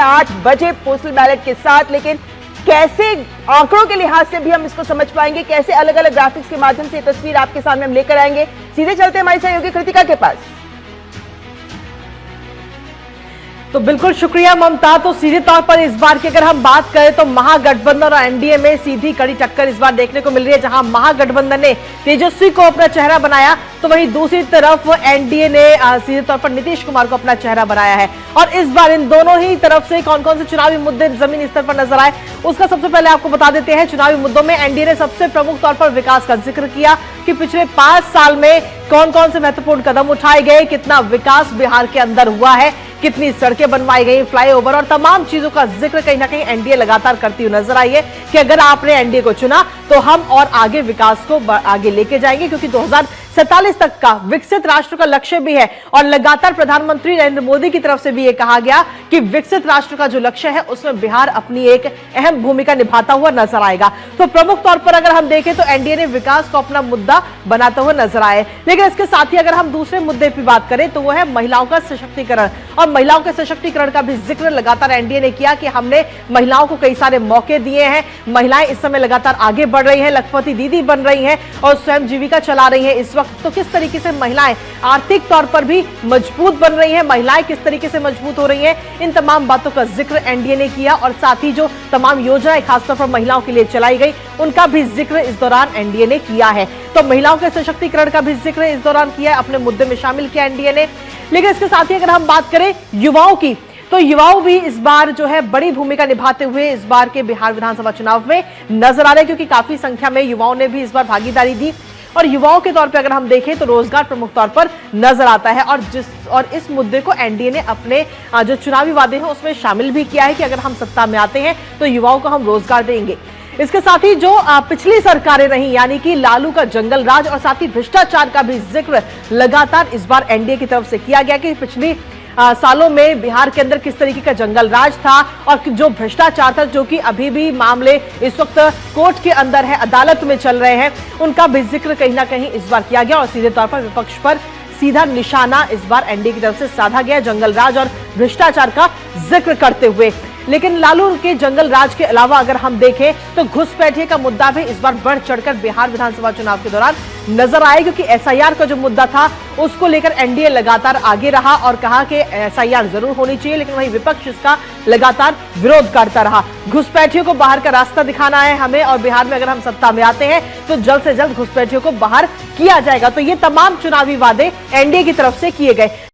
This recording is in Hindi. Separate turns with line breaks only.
8 बजे पोस्टल बैलेट के साथ। लेकिन कैसे आंकड़ों के लिहाज से भी हम इसको समझ पाएंगे, कैसे अलग अलग ग्राफिक्स के माध्यम से तस्वीर आपके सामने हम लेकर आएंगे। सीधे चलते हैं हमारी सहयोगी कृतिका के पास।
तो बिल्कुल शुक्रिया ममता। तो सीधे तौर पर इस बार की अगर हम बात करें तो महागठबंधन और एनडीए में सीधी कड़ी टक्कर इस बार देखने को मिल रही है। जहां महागठबंधन ने तेजस्वी को अपना चेहरा बनाया तो वहीं दूसरी तरफ एनडीए ने सीधे तौर पर नीतीश कुमार को अपना चेहरा बनाया है। और इस बार इन दोनों ही तरफ से कौन कौन से चुनावी मुद्दे जमीनी स्तर पर नजर आए उसका सबसे पहले आपको बता देते हैं। चुनावी मुद्दों में एनडीए ने सबसे प्रमुख तौर पर विकास का जिक्र किया कि पिछले 5 साल में कौन कौन से महत्वपूर्ण कदम उठाए गए, कितना विकास बिहार के अंदर हुआ है, कितनी सड़कें बनवाई गई, फ्लाईओवर और तमाम चीजों का जिक्र कहीं ना कहीं एनडीए लगातार करती हुई नजर आई है कि अगर आपने एनडीए को चुना तो हम और आगे विकास को आगे लेके जाएंगे, क्योंकि 2047 तक का विकसित राष्ट्र का लक्ष्य भी है। और लगातार प्रधानमंत्री नरेंद्र मोदी की तरफ से भी यह कहा गया कि विकसित राष्ट्र का जो लक्ष्य है उसमें बिहार अपनी एक अहम भूमिका निभाता हुआ नजर आएगा। तो प्रमुख तौर पर अगर हम देखें तो एनडीए ने विकास को अपना मुद्दा बनाते हुए नजर आए। लेकिन इसके साथ ही अगर हम दूसरे मुद्दे की बात करें तो वो है महिलाओं का सशक्तिकरण। और महिलाओं के सशक्तिकरण का भी जिक्र लगातार एनडीए ने किया कि हमने महिलाओं को कई सारे मौके दिए हैं, महिलाएं इस समय लगातार आगे बढ़ रही हैं, लखपति दीदी बन रही हैं और स्वयं जीविका चला रही हैं इस वक्त। तो किस तरीके से महिलाएं आर्थिक तौर पर भी मजबूत बन रही हैं, महिलाएं किस तरीके से मजबूत हो रही हैं, इन तमाम बातों का जिक्र एनडीए ने किया। और साथ ही जो तमाम योजनाएं खासतौर पर महिलाओं के लिए चलाई गई उनका भी जिक्र इस दौरान एनडीए ने किया है। तो महिलाओं के सशक्तिकरण का भी जिक्र इस दौरान किया, अपने मुद्दे में शामिल किया एनडीए ने। लेकिन इसके साथ ही अगर हम बात करें युवाओं की तो युवाओं भी इस बार जो है बड़ी भूमिका निभाते हुए इस बार के बिहार विधानसभा चुनाव में नजर आ रहे हैं, क्योंकि काफी संख्या में युवाओं ने भी इस बार भागीदारी दी। और युवाओं के तौर पे अगर हम देखें तो रोजगार प्रमुख तौर पर नजर आता है। और इस मुद्दे को एनडीए ने अपने जो चुनावी वादे हैं उसमें शामिल भी किया है कि अगर हम सत्ता में आते हैं तो युवाओं को हम रोजगार देंगे। इसके साथ ही जो पिछली सरकारें रही यानी कि लालू का जंगल राज और साथ ही भ्रष्टाचार का भी जिक्र लगातार इस बार एनडीए की तरफ से किया गया कि पिछली सालों में बिहार के अंदर किस तरीके का जंगल राज था और जो भ्रष्टाचार था, जो कि अभी भी मामले इस वक्त कोर्ट के अंदर है, अदालत में चल रहे हैं, उनका भी जिक्र कहीं ना कहीं इस बार किया गया। और सीधे तौर पर विपक्ष पर सीधा निशाना इस बार एनडीए की तरफ से साधा गया जंगल राज और भ्रष्टाचार का जिक्र करते हुए। लेकिन लालू के जंगल राज के अलावा अगर हम देखें तो घुसपैठिए का मुद्दा भी इस बार बढ़ चढ़कर बिहार विधानसभा चुनाव के दौरान नजर आए, क्योंकि एसआईआर का जो मुद्दा था उसको लेकर एनडीए लगातार आगे रहा और कहा कि एसआईआर जरूर होनी चाहिए, लेकिन वहीं विपक्ष इसका लगातार विरोध करता रहा। घुसपैठियों को बाहर का रास्ता दिखाना है हमें और बिहार में अगर हम सत्ता में आते हैं तो जल्द से जल्द घुसपैठियों को बाहर किया जाएगा। तो ये तमाम चुनावी वादे एनडीए की तरफ से किए गए।